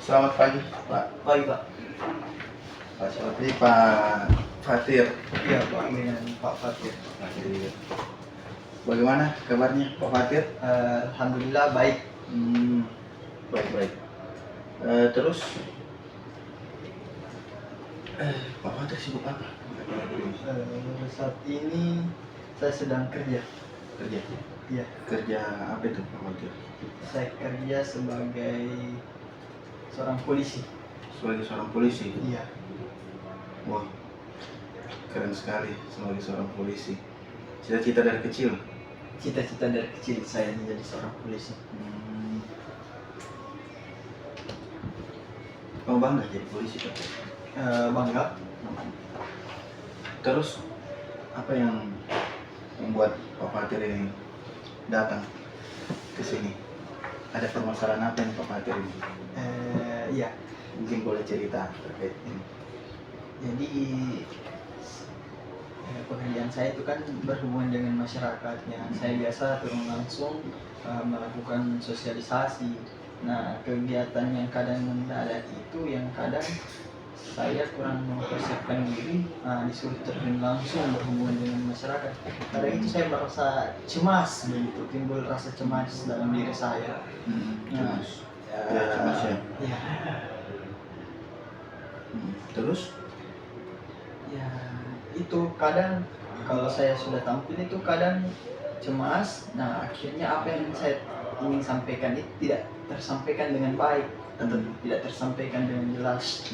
Selamat pagi, Pak. Pagi Pak. Pak Syafri, Pak Fatir. Iya Pak, dengan Pak Fatir. Fatir. Bagaimana kabarnya, Pak Fatir? Alhamdulillah baik. Baik-baik. Terus, Pak Fatir sibuk apa? Saat ini saya sedang kerja. Kerja. Iya, Kerja apa itu, Pak Fatir? saya kerja sebagai seorang polisi. Sebagai seorang polisi. Iya. Wah, keren sekali sebagai seorang polisi. Cita-cita dari kecil. Cita-cita dari kecil saya menjadi seorang polisi. Kamu bangga jadi polisi, Pak? Bangga. Terus, apa yang membuat Pak Fatir ini datang ke sini? Ada permasalahan apa yang Pak Fatir ini? Iya. Mungkin boleh cerita terkait ini. Jadi pekerjaan saya itu kan berhubungan dengan masyarakatnya. Saya biasa turun langsung melakukan sosialisasi. Nah, kegiatan yang kadang mendadak itu yang kadang saya kurang mempersiapkan diri, disuruh terjun langsung berhubungan dengan masyarakat. Kadang itu saya merasa cemas, begitu timbul rasa cemas dalam diri saya. Cemas. Ya, cemas ya. Ya, Terus? ya itu kadang kalau saya sudah tampil itu kadang cemas. Nah, akhirnya apa yang saya ingin sampaikan itu tidak tersampaikan dengan baik atau tidak tersampaikan dengan jelas.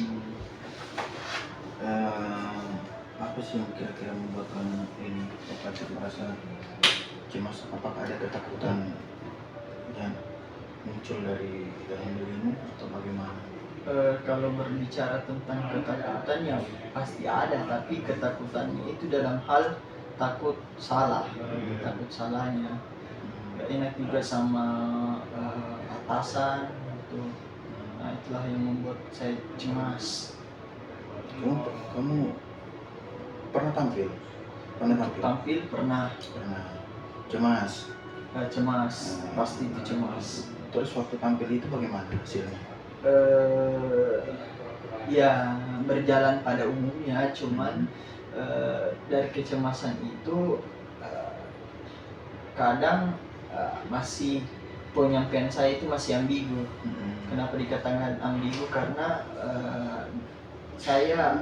Apa sih yang kira-kira membuat kamu ini Pak Fatir merasa cemas? Apakah ada ketakutan yang muncul dari dalam dirimu atau bagaimana? Kalau berbicara tentang ketakutan ya pasti ada, tapi ketakutannya itu dalam hal takut salah, takut salahnya. Gak enak juga sama atasan gitu. Nah, itulah yang membuat saya cemas. Kamu pernah tampil? Tampil pernah. Cemas. Cemas, pasti itu cemas. Terus waktu tampil itu bagaimana hasilnya? Ya berjalan pada umumnya, cuman dari kecemasan itu kadang masih penyampaian saya itu masih ambigu. Kenapa dikatakan ambigu? Karena saya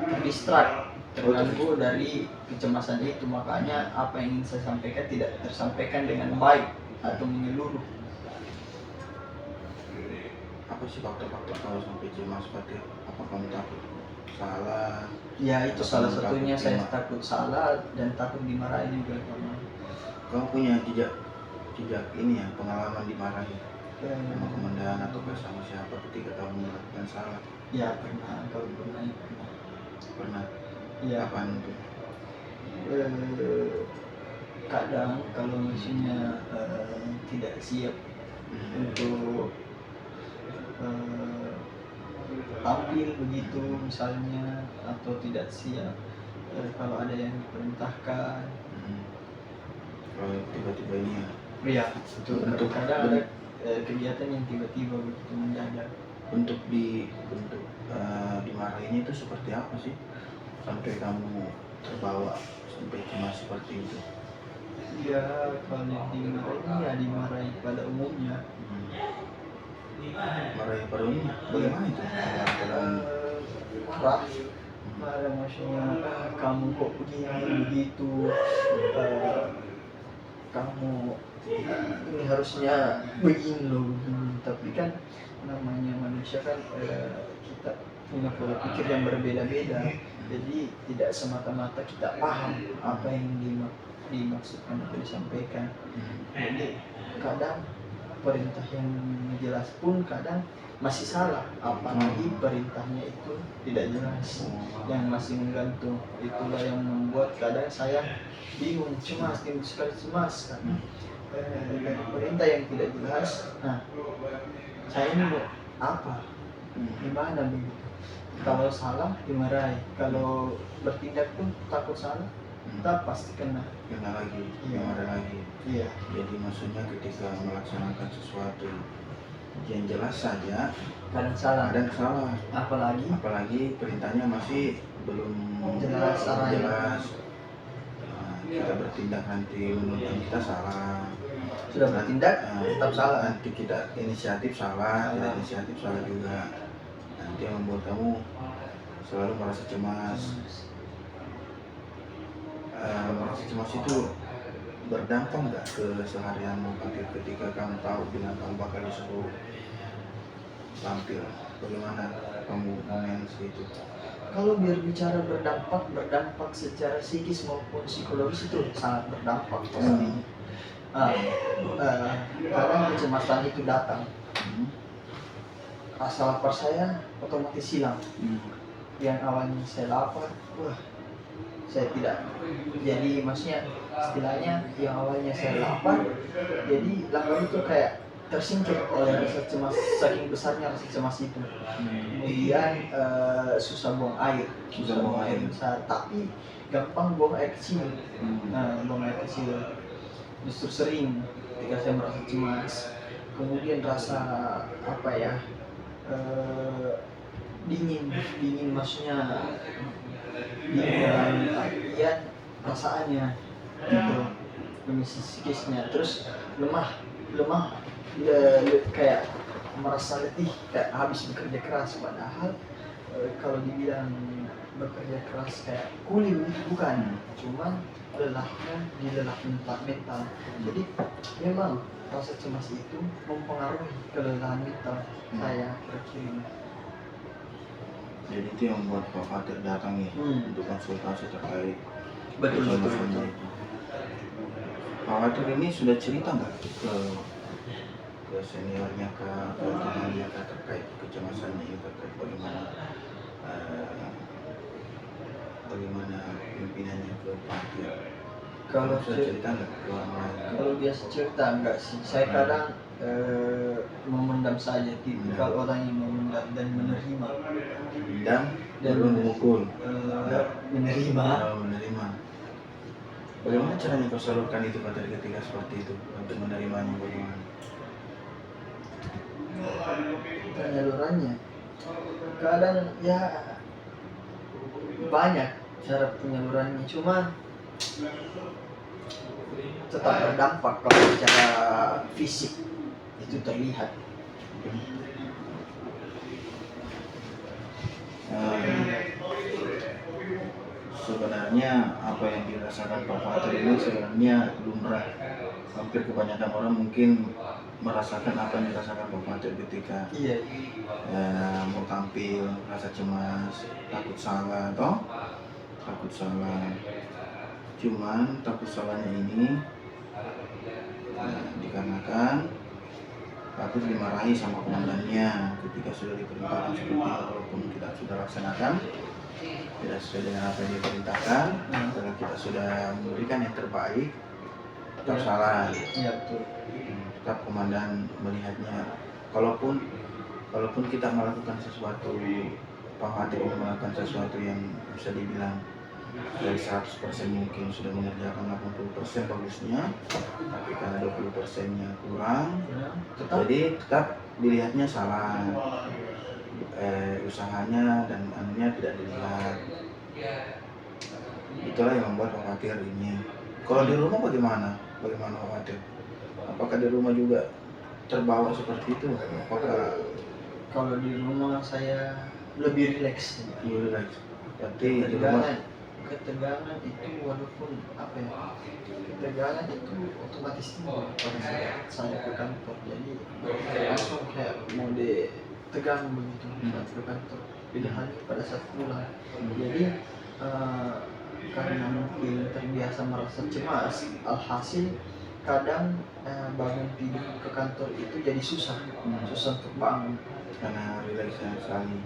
terganggu dari kecemasan itu, makanya apa yang ingin saya sampaikan tidak tersampaikan dengan baik atau menyeluruh. Apa sih faktor-faktor kalau sampai cemas, Fatir? Apa kamu takut salah? Ya itu salah satunya, saya takut takut salah dan takut dimarahin juga. Kamu punya jejak ini ya, pengalaman dimarahi sama komandan atau sama siapa ketika kamu melakukan salah? Ya pernah, kalau pernah. Pernah. Ya. Kapan itu? Kadang kalau maksudnya tidak siap untuk tampil begitu misalnya, atau tidak siap kalau ada yang diperintahkan. Kalau tiba-tiba ini ya? Iya, betul. Kadang ada kegiatan yang tiba-tiba begitu mendadak. Bentuk dimarahinnya itu seperti apa sih? Sampai kamu terbawa sampai cemas seperti itu? Ya, kalau dimarahin ya dimarahi pada umumnya. Marahi pada umumnya? Bagaimana itu? Marah maksudnya, kamu kok begini begitu, kamu ini harusnya begini loh begini. Tapi kan namanya manusia kan kita punya pola pikir yang berbeda-beda, jadi tidak semata-mata kita paham apa yang dimaksudkan atau disampaikan. Jadi kadang perintah yang jelas pun kadang masih salah, apalagi perintahnya itu tidak jelas, yang masih menggantung. Itulah yang membuat kadang saya bingung, cemas, timbul sekali cemas karena dari perintah yang tidak jelas. Nah, saya ini mau apa? Gimana begitu? Kalau salah dimarahi, kalau bertindak pun takut salah, kita pasti kena lagi, Iya. marah lagi. Iya. Jadi maksudnya ketika melaksanakan sesuatu yang jelas saja kadang salah, kadang salah, apalagi perintahnya masih belum jelas arahnya. jelas. Nah, kita bertindak nanti menurut kita salah, Sudah bertindak tetap salah. nanti kita inisiatif salah, tidak inisiatif salah juga, nanti yang membuat kamu selalu merasa cemas. Merasa cemas itu berdampak nggak ke seharianmu ketika kamu tahu bila kamu bakal disuruh tampil? Bagaimana kamu manage itu? Kalau biar bicara berdampak secara psikis maupun psikologis itu sangat berdampak pasti. Kadang kecemasan itu datang, rasa lapar saya otomatis hilang. Yang awalnya saya lapar, saya tidak. Jadi maksudnya istilahnya yang awalnya saya lapar, jadi lapar itu kayak tersingkir oleh rasa cemas, saking besarnya rasa cemas itu. Kemudian susah buang air besar, tapi gampang buang air kecil. Buang air kecil justru sering ketika saya merasa cemas. Kemudian rasa dingin maksudnya dingin dalam artian perasaannya gitu, kondisi psikisnya. Terus lemah kayak merasa letih, kayak habis bekerja keras, padahal kalau dibilang bekerja keras kayak kuli bukan, cuman lelahnya di lelah mental. Jadi memang rasa cemas itu mempengaruhi kelelahan mental saya kira-kira. Jadi itu yang membuat Pak Fatir datang ya untuk konsultasi terkait Betul. itu. Pak Fatir ini sudah cerita nggak ke seniornya, ke temannya terkait kecemasannya ini, terkait bagaimana pimpinannya ke Pak Fatir? Kalau sudah cerita nggak ke orang lain? Kalau biasa cerita enggak sih, saya kadang memendam saja, tipikal orang yang memendam dan menerima. Dan baru memukul. Menerima. Bagaimana caranya kau salurkan itu ketika seperti itu, untuk menerimanya bagaimana? Penyalurannya kadang ya banyak cara penyalurannya, cuma tetap berdampak kalau secara fisik itu terlihat. Sebenarnya apa yang dirasakan Pak Fatir ini sebenarnya lumrah. Hampir kebanyakan orang mungkin merasakan apa yang dirasakan Pak Fatir ketika mau tampil, rasa cemas, takut salah, Cuman takut salahnya ini dikarenakan takut dimarahi sama komandannya ketika sudah diperintahkan seperti itu. Walaupun kita sudah laksanakan tidak sesuai dengan apa yang diperintahkan, karena kita sudah memberikan yang terbaik, tetap salah. Iya betul. Tetap komandan melihatnya, kalaupun kita melakukan sesuatu, Pak Fatir melakukan sesuatu yang bisa dibilang dari 100% mungkin sudah mengerjakan 80% bagusnya, tapi karena 20%-nya kurang, jadi tetap dilihatnya salah, usahanya dan anunya tidak dilihat. Itulah yang membuat Pak Fatir ini. Kalau di rumah bagaimana Pak Fatir? Apakah di rumah juga terbawa seperti itu? Apakah kalau di rumah saya lebih rileks? Berarti di rumah ketegangan itu walaupun ketegangan itu otomatis timbul pada saat saya ke kantor. Jadi langsung kayak mode tegang begitu saat ke kantor. Beda halnya pada saat pulang. Jadi karena mungkin terbiasa merasa cemas, alhasil kadang bangun tidur ke kantor itu jadi susah untuk bangun karena rileksnya sekali.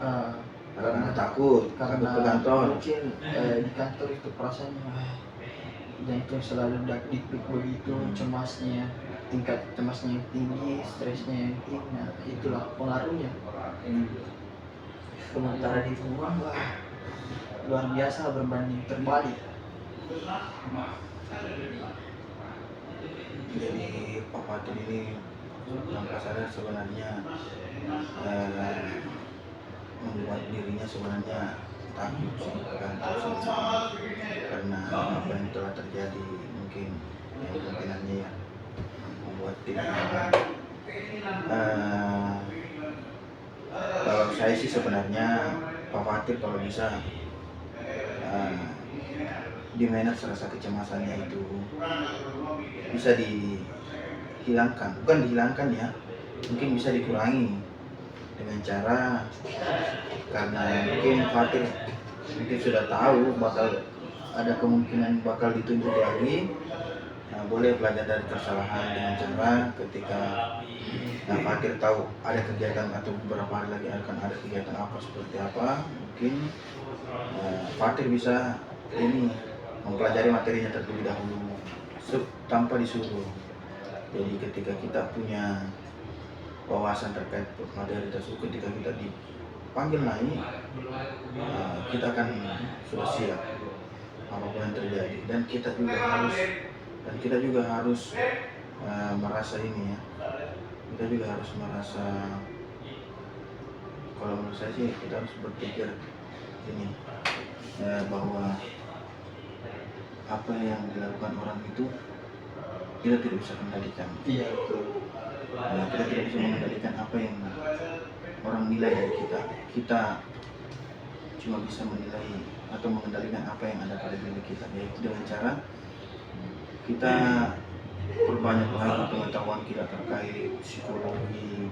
Karena takut ke kantor. Mungkin di kantor itu perasaannya jantung selalu dik-dik begitu, cemasnya, tingkat cemasnya yang tinggi, stresnya yang tinggi. Nah, itulah pengaruhnya. Sementara di rumah luar biasa berbanding terbalik. Jadi Pak Fatir ini tanpa sadar sebenarnya eh, membuat dirinya sebenarnya takut sih kan, karena apa yang telah terjadi mungkin yang kemungkinannya ya membuat dirinya eh, kalau saya sih sebenarnya khawatir kalau bisa eh, di manage rasa kecemasannya itu bisa dihilangkan, bukan dihilangkan ya, mungkin bisa dikurangi dengan cara, karena mungkin khawatir, mungkin sudah tahu bakal ada kemungkinan bakal ditunjuk lagi. Nah, boleh belajar dari kesalahan dengan cara ketika khawatir tahu ada kegiatan atau beberapa hari lagi akan ada kegiatan apa seperti apa, mungkin khawatir bisa ini mempelajari materinya terlebih dahulu tanpa disuruh. Jadi ketika kita punya wawasan terkait materi tersebut, ketika kita dipanggil naik, kita akan sudah siap apapun yang terjadi, dan kita juga harus merasa ini ya, kita juga harus merasa, kalau menurut saya sih kita harus berpikir ini bahwa apa yang dilakukan orang itu kita tidak bisa kendalikan. Iya betul. Kita tidak bisa mengendalikan apa yang orang nilai dari kita. Kita cuma bisa menilai atau mengendalikan apa yang ada pada diri kita, yaitu dengan cara kita perbanyak lagi pengetahuan kita terkait psikologi,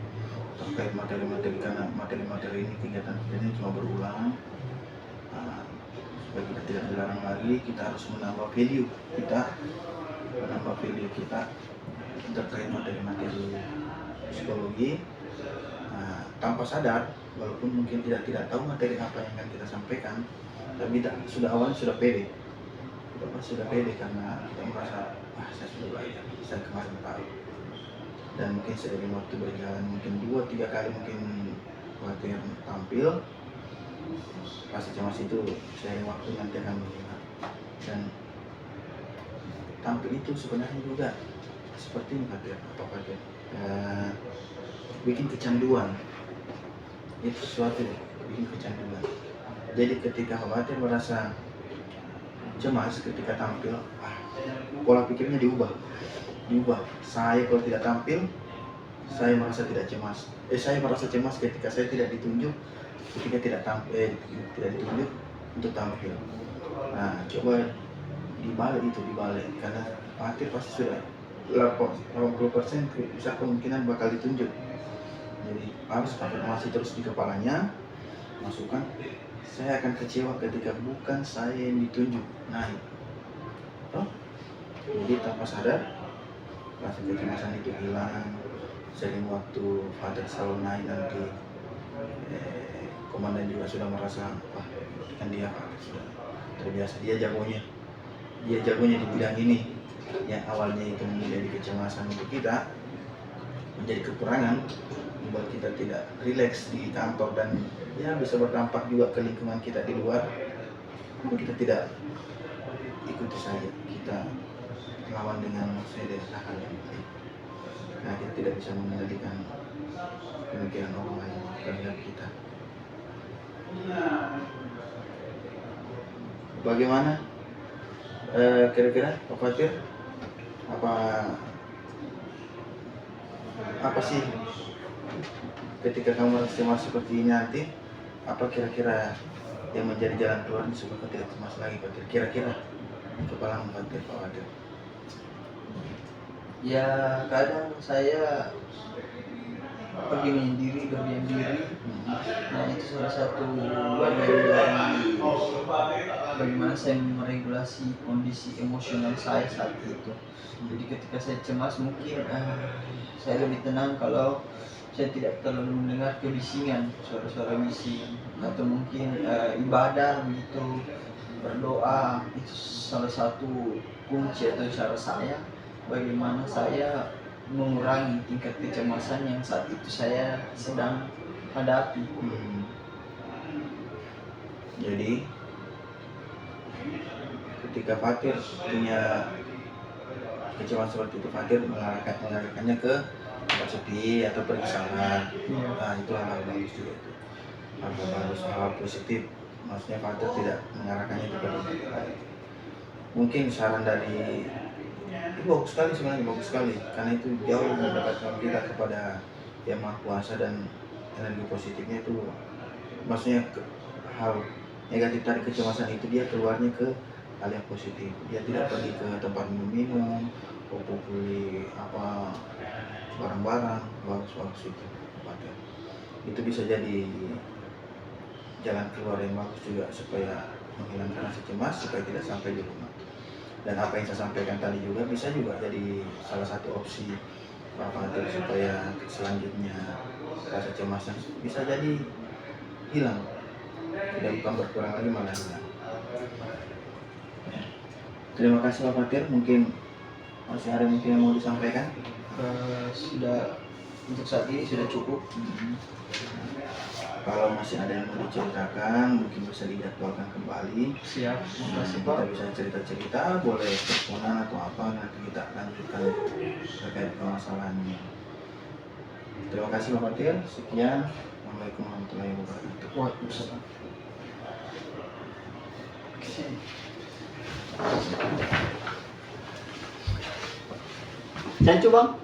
terkait materi-materi, karena materi-materi ini kegiatan ini cuma berulang. Supaya kita tidak dilarang lagi, kita harus menambah value kita terkait materi-materi psikologi, tanpa sadar, walaupun mungkin tidak tahu materi apa yang akan kita sampaikan, tapi awalnya sudah pede, karena kita merasa saya sudah belajar, saya kemarin tahu, dan mungkin seiring waktu berjalan, mungkin 2-3 kali mungkin waktu yang tampil, rasa cemas itu seiring waktu nanti akan melihat, dan tampil itu sebenarnya juga seperti ini bikin kecanduan, itu sesuatu bikin kecanduan. Jadi ketika khawatir merasa cemas ketika tampil, pola pikirnya diubah. Saya kalau tidak tampil, saya merasa tidak cemas. Saya merasa cemas ketika saya tidak ditunjuk, ketika tidak ditunjuk untuk tampil. Nah, coba dibalik, karena khawatir pasti sudah 80% bisa kemungkinan bakal ditunjuk. Jadi harus afirmasi terus di kepalanya, masukkan, saya akan kecewa ketika bukan saya yang ditunjuk naik. Jadi tanpa sadar rasa kecemasan itu hilang. Sering waktu Father selalu naik nanti, komandan juga sudah merasa, kan dia sudah terbiasa, dia jagonya di bidang ini. Yang awalnya itu menjadi kecemasan untuk kita, menjadi kekurangan, membuat kita tidak rileks di kantor, dan ya bisa berdampak juga ke lingkungan kita di luar. Kita tidak ikuti saja, kita lawan dengan hal yang baik. Nah, kita tidak bisa mengendalikan pemikiran orang lain terhadap kita. Bagaimana kira-kira Pak Fatir, apa sih ketika kamu merasa cemas seperti ini nanti, apa kira-kira yang menjadi jalan keluarnya supaya tidak cemas lagi, Pak Fatir? Kira-kira kepala Pak Fatir. Ya kadang saya pergi menyendiri, berdiam diri. Nah itu salah satu bagian dari bagaimana saya meregulasi kondisi emosional saya saat itu. Jadi ketika saya cemas mungkin saya lebih tenang kalau saya tidak terlalu mendengar kebisingan, suara-suara bising, atau mungkin ibadah begitu, berdoa. Itu salah satu kunci atau cara saya bagaimana saya mengurangi tingkat kecemasan yang saat itu saya sedang hadapi. Jadi ketika Fatir punya kecemasan seperti itu, Fatir mengarahkannya ke tempat sepi atau pergi salah. Iya. Nah itu hal bagus juga itu, hal bagus, hal positif. Maksudnya Fatir tidak mengarahkannya itu pada tempat lain. Mungkin saran dari itu bagus sekali, sebenarnya bagus sekali, karena itu jauh mendekatkan kita kepada Yang Maha Kuasa, dan energi positifnya itu maksudnya hal negatif tadi, kecemasan itu dia keluarnya ke hal yang positif. Dia tidak pergi ke tempat minum, beli apa barang-barang bagus itu. Itu bisa jadi jalan keluar yang bagus juga, supaya menghilangkan rasa cemas, supaya tidak sampai di rumah. Dan apa yang saya sampaikan tadi juga bisa juga jadi salah satu opsi Pak Fatir, supaya selanjutnya rasa cemasnya bisa jadi hilang, tidak bukan berkurang lagi, malah hilang. Terima kasih Pak Fatir, mungkin masih ada mungkin yang mau disampaikan? Sudah, untuk saat ini sudah cukup. Kalau masih ada yang mau diceritakan, mungkin bisa dijadwalkan kembali. Siap, terima kasih Kita Pak. bisa cerita-cerita, boleh teleponan atau apa, nanti kita lanjutkan terkait permasalahannya. Terima kasih Pak Fatir, sekian. Assalamualaikum warahmatullahi wabarakatuh. Waalaikumsalam. Jancu Bang.